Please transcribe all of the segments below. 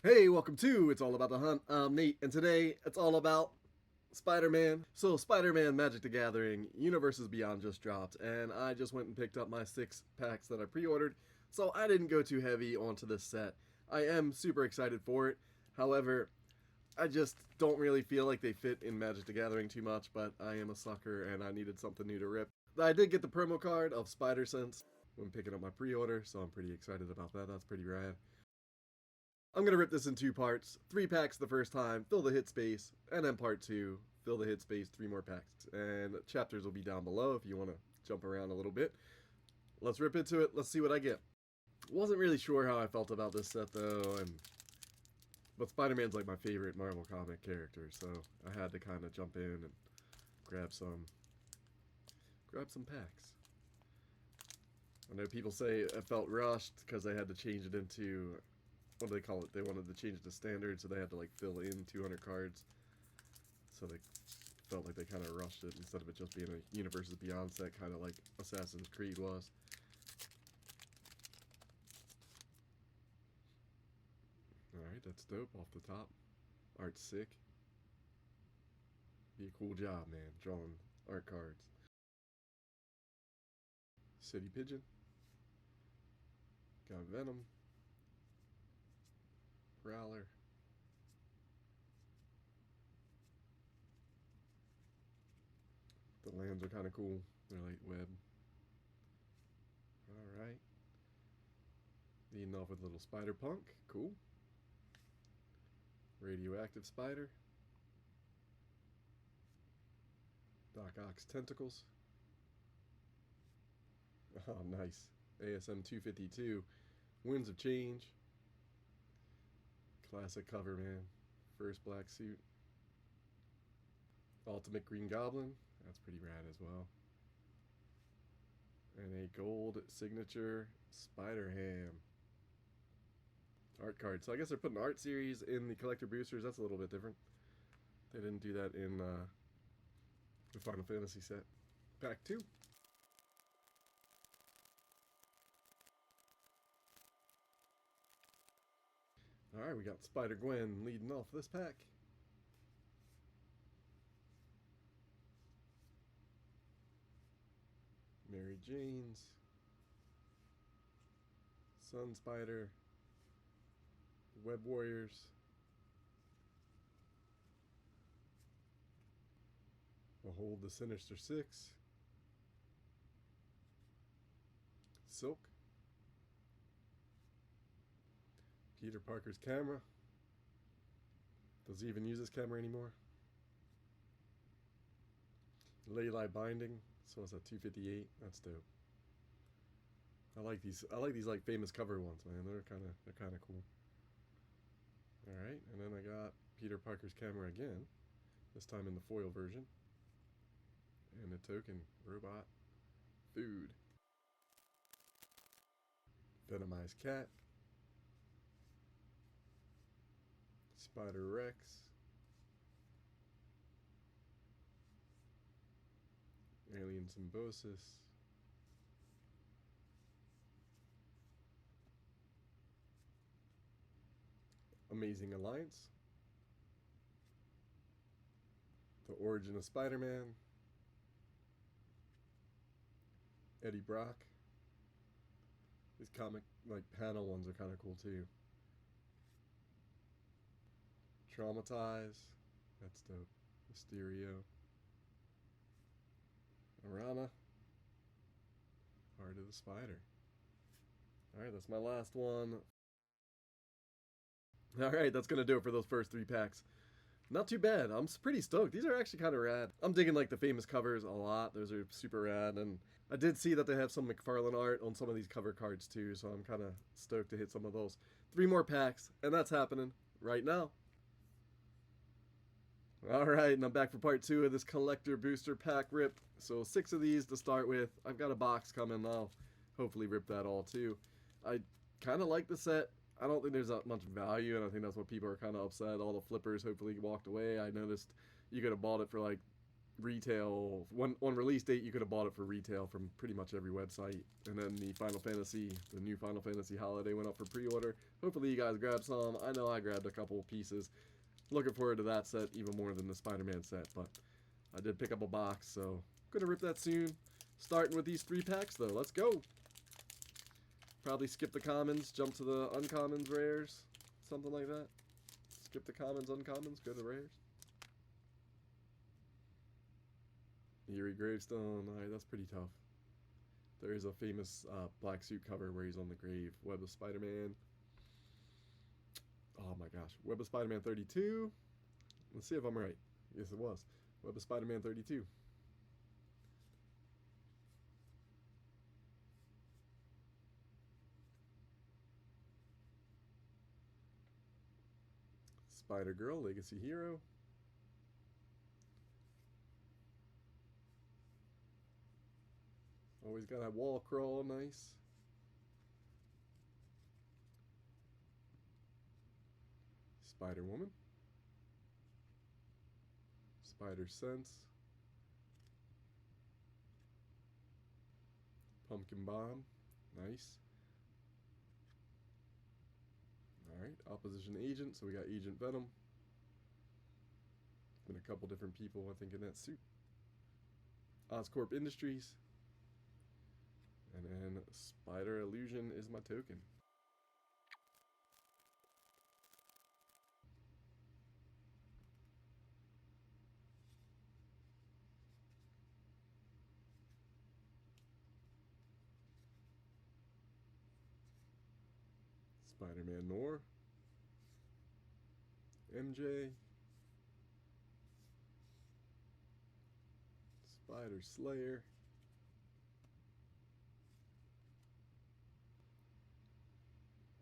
Hey, welcome to It's All About the Hunt. I'm Nate, and today it's all about Spider-Man. So, Spider-Man Magic the Gathering Universes Beyond just dropped, and I just went and picked up my 6 packs that I pre-ordered, so I didn't go too heavy onto this set. I am super excited for it. However, I just don't really feel like they fit in Magic the Gathering too much, but I am a sucker and I needed something new to rip. I did get the promo card of Spider Sense when picking up my pre-order, so I'm pretty excited about that. That's pretty rad. I'm going to rip this in 2 parts. 3 packs the first time, fill the hit space, and then part 2, fill the hit space, 3 more packs. And chapters will be down below if you want to jump around a little bit. Let's rip into it. Let's see what I get. Wasn't really sure how I felt about this set though, but Spider-Man's like my favorite Marvel comic character, so I had to kind of jump in and grab some packs. I know people say it felt rushed because they had to change it into, what do they call it? They wanted to change it to standard, so they had to like fill in 200 cards. So they felt like they kind of rushed it instead of it just being a Universes Beyond set, kind of like Assassin's Creed was. Alright, that's dope off the top. Art's sick. Be a cool job, man, drawing art cards. City Pigeon. Got Venom. Prowler. The lands are kind of cool. They're like web. Alright. Leading off with a little Spider Punk. Cool. Radioactive Spider. Doc Ock's Tentacles. Oh, nice. ASM 252. Winds of Change. Classic cover, man. First black suit. Ultimate Green Goblin. That's pretty rad as well. And a gold signature Spider Ham. Art card. So I guess they're putting art series in the collector boosters. That's a little bit different. They didn't do that in the Final Fantasy set. Pack 2. Alright, we got Spider-Gwen leading off this pack. Mary Jane's. Sun Spider. Web Warriors. Behold the Sinister Six. Silk. Peter Parker's camera. Does he even use his camera anymore? Leyline Binding. So it's at 258. That's dope. I like these like famous cover ones, man. They're kind of cool. All right, and then I got Peter Parker's camera again. This time in the foil version. And a token robot food. Venomized cat. Spider Rex. Alien Symbiosis. Amazing Alliance. The Origin of Spider-Man. Eddie Brock. These comic like panel ones are kind of cool too. Traumatize. That's dope. Mysterio. Arana. Heart of the Spider. Alright, that's my last one. Alright, that's gonna do it for those first 3 packs. Not too bad. I'm pretty stoked. These are actually kind of rad. I'm digging like the famous covers a lot. Those are super rad. And I did see that they have some McFarlane art on some of these cover cards too. So I'm kind of stoked to hit some of those. 3 more packs. And that's happening right now. Alright, and I'm back for part 2 of this collector booster pack rip. So 6 of these to start with. I've got a box coming. I'll hopefully rip that all too. I kind of like the set. I don't think there's that much value, and I think that's what people are kind of upset. All the flippers hopefully walked away. I noticed you could have bought it for like retail. On release date, you could have bought it for retail from pretty much every website. And then the new Final Fantasy holiday went up for pre-order. Hopefully you guys grabbed some. I know I grabbed a couple pieces. Looking forward to that set even more than the Spider-Man set, but I did pick up a box, so gonna rip that soon. Starting with these 3 packs though, let's go. Probably skip the commons, jump to the uncommons, rares, something like that. Skip the commons, uncommons, go to the rares. Eerie Gravestone, alright, that's pretty tough. There is a famous black suit cover where he's on the grave. Web of Spider-Man. Oh my gosh. Web of Spider-Man 32. Let's see if I'm right. Yes, it was. Web of Spider-Man 32. Spider-Girl, Legacy Hero. Always got that wall crawl, nice. Spider-Woman. Spider-Sense. Pumpkin Bomb, nice. Alright, Opposition Agent, so we got Agent Venom. Been a couple different people, I think, in that suit. Oscorp Industries. And then Spider Illusion is my token. Spider-Man Noir. MJ. Spider Slayer.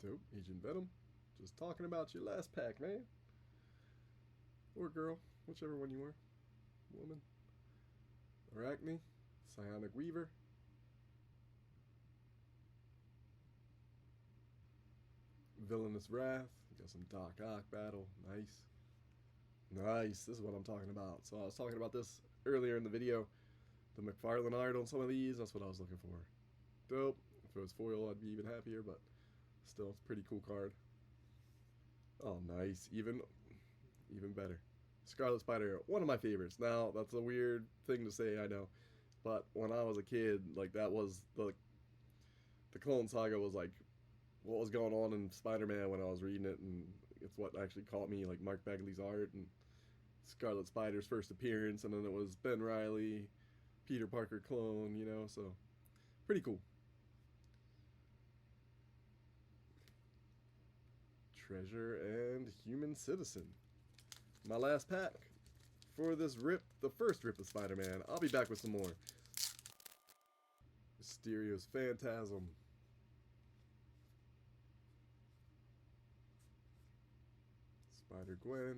Dope. Agent Venom. Just talking about your last pack, man. Or girl. Whichever one you were. Woman. Arachne. Psionic Weaver. Villainous Wrath. Got some Doc Ock battle. Nice. Nice. This is what I'm talking about. So I was talking about this earlier in the video. The McFarlane art on some of these. That's what I was looking for. Dope. If it was foil, I'd be even happier, but still, it's a pretty cool card. Oh, nice. Even better. Scarlet Spider, one of my favorites. Now, that's a weird thing to say, I know. But when I was a kid, like, that was the Clone Saga was like what was going on in Spider-Man when I was reading it, and it's what actually caught me, like Mark Bagley's art and Scarlet Spider's first appearance, and then it was Ben Reilly, Peter Parker clone, you know, so pretty cool. Treasure and Human Citizen. My last pack for this rip, the first rip of Spider-Man. I'll be back with some more. Mysterio's Phantasm. Spider-Gwen.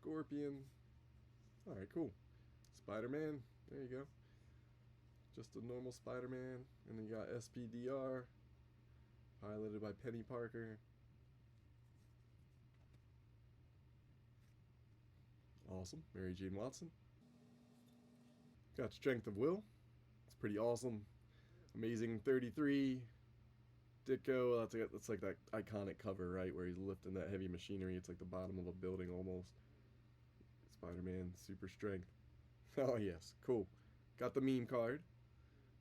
Scorpion. Alright, cool. Spider-Man. There you go. Just a normal Spider-Man. And then you got SPDR. Piloted by Penny Parker. Awesome. Mary Jane Watson. Got Strength of Will. It's pretty awesome. Amazing 33. Ditko. That's like that iconic cover, right? Where he's lifting that heavy machinery. It's like the bottom of a building almost. Spider-Man. Super strength. Oh, yes. Cool. Got the meme card.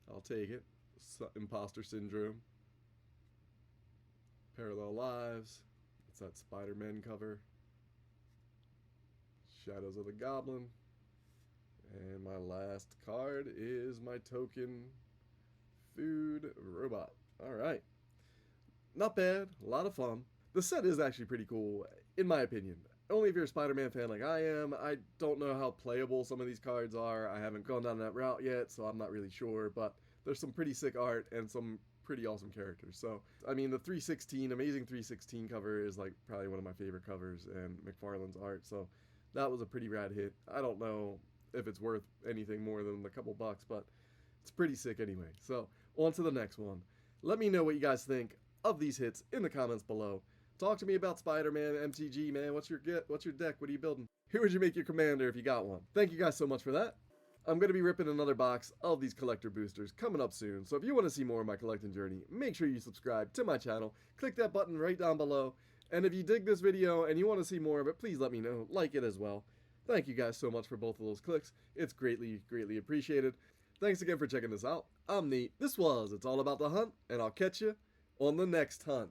I'll take it. Imposter Syndrome. Parallel Lives. It's that Spider-Man cover. Shadows of the Goblin. And my last card is my token Food Robot. Alright. Not bad. A lot of fun. The set is actually pretty cool, in my opinion. Only if you're a Spider-Man fan like I am. I don't know how playable some of these cards are. I haven't gone down that route yet, so I'm not really sure. But there's some pretty sick art and some pretty awesome characters. So, I mean, the 316, Amazing 316 cover is like probably one of my favorite covers, and McFarlane's art. So that was a pretty rad hit. I don't know if it's worth anything more than a couple bucks, but it's pretty sick anyway. So on to the next one. Let me know what you guys think of these hits in the comments below. Talk to me about Spider-Man MTG, man. What's your deck? What are you building? Who would you make your commander if you got one? Thank you guys so much for that. I'm going to be ripping another box of these collector boosters coming up soon, so if you want to see more of my collecting journey, make sure you subscribe to my channel. Click that button right down below, and if you dig this video and you want to see more of it, please let me know. Like it as well. Thank you guys so much for both of those clicks. It's greatly, greatly appreciated. Thanks again for checking this out. I'm Neat. This was It's All About the Hunt, and I'll catch you on the next hunt.